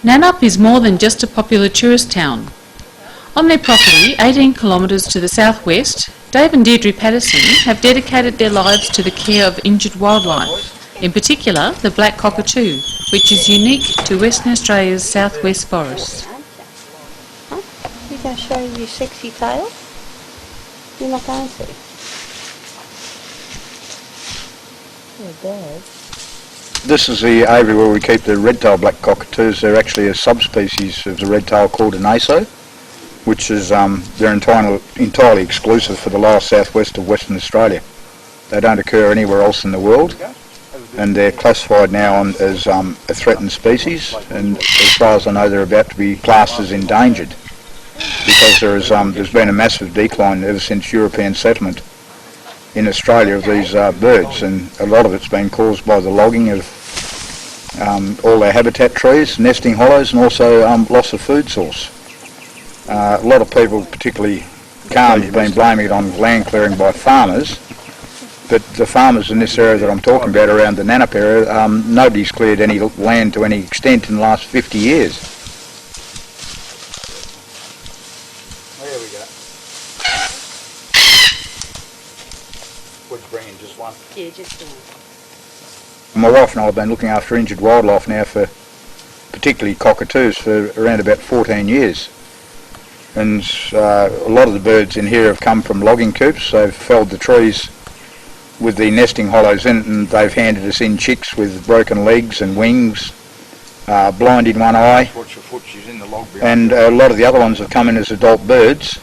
Nannup is more than just a popular tourist town. On their property, 18 kilometres to the southwest, Dave and Deirdre Patterson have dedicated their lives to the care of injured wildlife, in particular the black cockatoo, which is unique to Western Australia's southwest forests. Huh? You going to show your sexy tail? You're not going to. They're birds. This is the aviary where we keep the red-tailed black cockatoos. They're actually a subspecies of the red-tail called an aso, which is they're entirely exclusive for the lower southwest of Western Australia. They don't occur anywhere else in the world, and they're classified now as a threatened species, and as far as I know they're about to be classed as endangered, because there's been a massive decline ever since European settlement in Australia of these birds, and a lot of it's been caused by the logging of all their habitat trees, nesting hollows, and also loss of food source. A lot of people, particularly calm, have been blaming it on land clearing by farmers, but the farmers in this area that I'm talking about, around the Nannup area, nobody's cleared any land to any extent in the last 50 years. There we go. Would bring in just one? Yeah, just one. My wife and I have been looking after injured wildlife now for, particularly cockatoos, for around about 14 years. And a lot of the birds in here have come from logging coops. They've felled the trees with the nesting hollows in it, and they've handed us in chicks with broken legs and wings, blind in one eye. Watch your foot, she's in the log behind. And a lot of the other ones have come in as adult birds,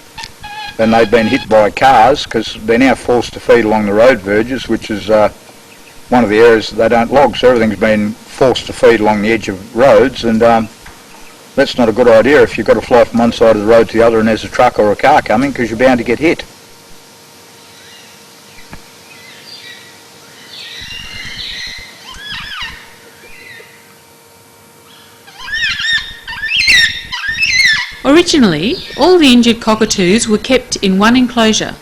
and they've been hit by cars because they're now forced to feed along the road verges, which is one of the areas that they don't log, so everything's been forced to feed along the edge of roads, and that's not a good idea if you've got to fly from one side of the road to the other and there's a truck or a car coming, because you're bound to get hit. Originally, all the injured cockatoos were kept in one enclosure.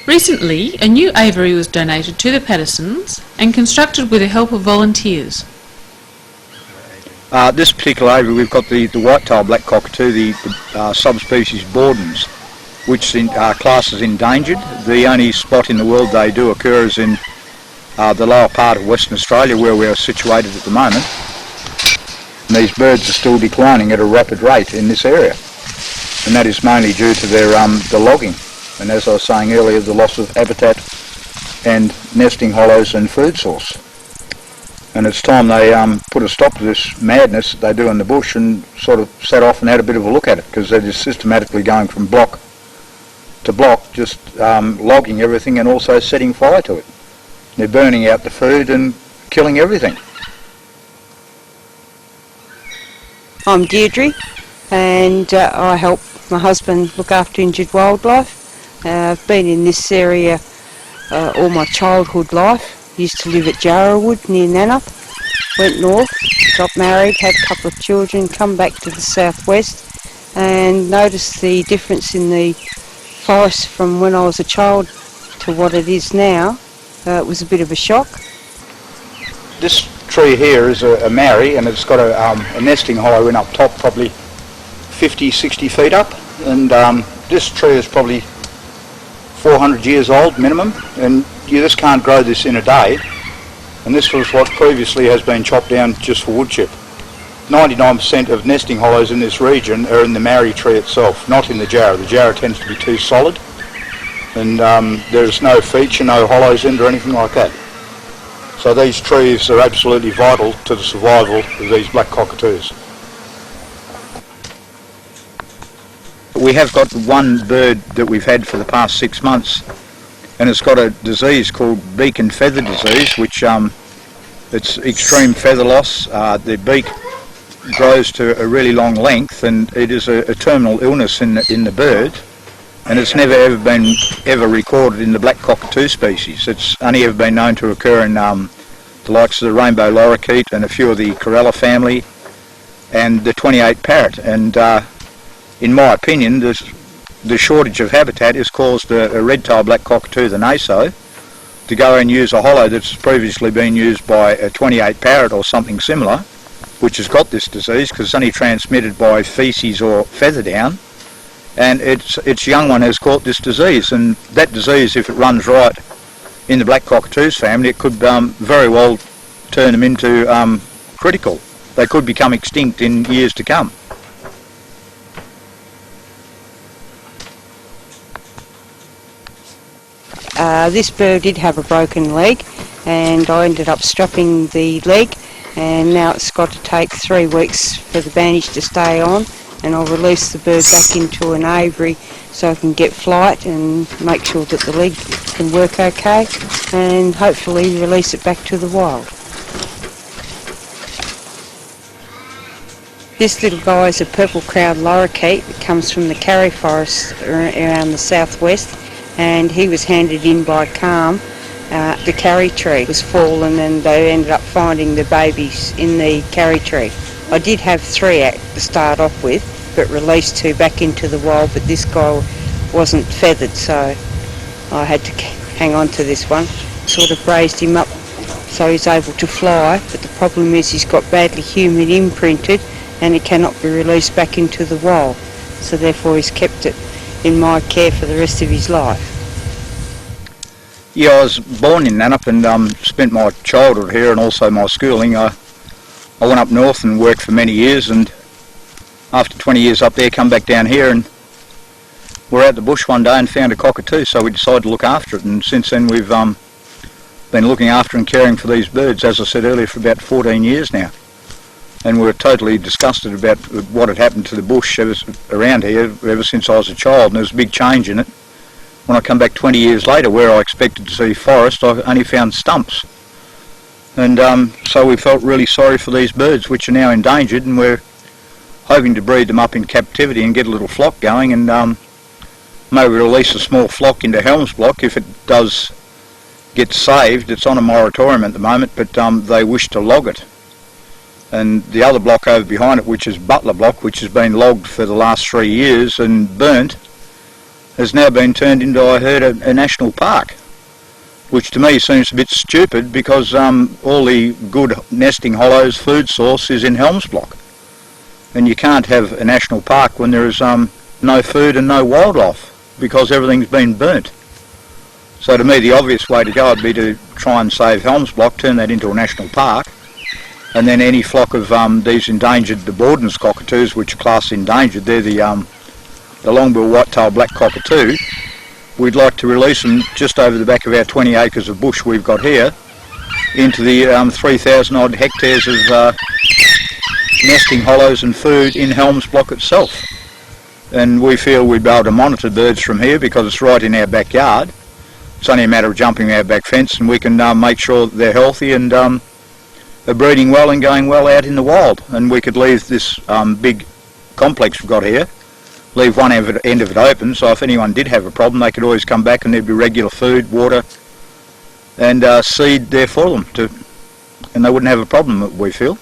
Recently, a new aviary was donated to the Pattersons and constructed with the help of volunteers. This particular aviary, we've got the white-tailed black cockatoo, the subspecies Bordens, which are classed as endangered. The only spot in the world they do occur is in the lower part of Western Australia, where we are situated at the moment. And these birds are still declining at a rapid rate in this area, and that is mainly due to their the logging, and as I was saying earlier, the loss of habitat and nesting hollows and food source. And it's time they put a stop to this madness that they do in the bush and sort of set off and had a bit of a look at it, because they're just systematically going from block to block, just logging everything and also setting fire to it. They're burning out the food and killing everything. I'm Deirdre, and I help my husband look after injured wildlife. I've been in this area all my childhood life. Used to live at Jarrawood near Nannup. Went north, got married, had a couple of children, come back to the southwest, and noticed the difference in the forest from when I was a child to what it is now. It was a bit of a shock. This tree here is a Maori, and it's got a nesting hollow in up top, probably 50-60 feet up, and this tree is probably 400 years old minimum, and you just can't grow this in a day. And this was what previously has been chopped down just for wood chip. 99% of nesting hollows in this region are in the Maori tree itself, not in the Jarrah. The Jarrah tends to be too solid, and there's no feature, no hollows in it or anything like that. So these trees are absolutely vital to the survival of these black cockatoos. We have got one bird that we've had for the past 6 months, and it's got a disease called beak and feather disease, which it's extreme feather loss. The beak grows to a really long length, and it is a terminal illness in the bird, and it's never ever been recorded in the black cockatoo species. It's only ever been known to occur in the likes of the rainbow lorikeet and a few of the Corella family and the 28 parrot. And in my opinion, the shortage of habitat has caused a red-tailed black cockatoo, the aso, to go and use a hollow that's previously been used by a 28 parrot or something similar, which has got this disease, because it's only transmitted by feces or feather down, and its young one has caught this disease. And that disease, if it runs right in the black cockatoos family, it could very well turn them into critical. They could become extinct in years to come. This bird did have a broken leg, and I ended up strapping the leg, and now it's got to take 3 weeks for the bandage to stay on, and I'll release the bird back into an aviary so I can get flight and make sure that the leg can work okay, and hopefully release it back to the wild. This little guy is a purple Cloudlorikeet that comes from the karri forest around the southwest, and he was handed in by Calm. The karri tree was fallen and they ended up finding the babies in the karri tree. I did have 3 to start off with, but released 2 back into the wild, but this guy wasn't feathered, so I had to hang on to this one. Sort of raised him up so he's able to fly, but the problem is he's got badly human imprinted and he cannot be released back into the wild, so therefore he's kept it in my care for the rest of his life. Yeah, I was born in Nannup and spent my childhood here and also my schooling. I went up north and worked for many years, and after 20 years up there, come back down here, and we're out the bush one day and found a cockatoo, so we decided to look after it, and since then we've been looking after and caring for these birds, as I said earlier, for about 14 years now. And we're totally disgusted about what had happened to the bush around here ever since I was a child, and there was a big change in it. When I come back 20 years later, where I expected to see forest, I only found stumps. And so we felt really sorry for these birds, which are now endangered, and we're hoping to breed them up in captivity and get a little flock going, and maybe release a small flock into Helms Block if it does get saved. It's on a moratorium at the moment, but they wish to log it. And the other block over behind it, which is Butler Block, which has been logged for the last 3 years and burnt, has now been turned into, I heard, a national park, which to me seems a bit stupid, because all the good nesting hollows, food source is in Helms Block, and you can't have a national park when there is no food and no wildlife, because everything's been burnt. So to me the obvious way to go would be to try and save Helms Block, turn that into a national park, and then any flock of these endangered aborted cockatoos, which are classed endangered, they're the long-bill white-tailed black cockatoo. We'd like to release them just over the back of our 20 acres of bush we've got here into the 3,000 odd hectares of nesting hollows and food in Helms Block itself. And we feel we'd be able to monitor birds from here because it's right in our backyard. It's only a matter of jumping our back fence, and we can make sure that they're healthy and are breeding well and going well out in the wild. And we could leave this big complex we've got here, leave one end of it open, so if anyone did have a problem they could always come back and there'd be regular food, water and seed there for them, and they wouldn't have a problem, we feel.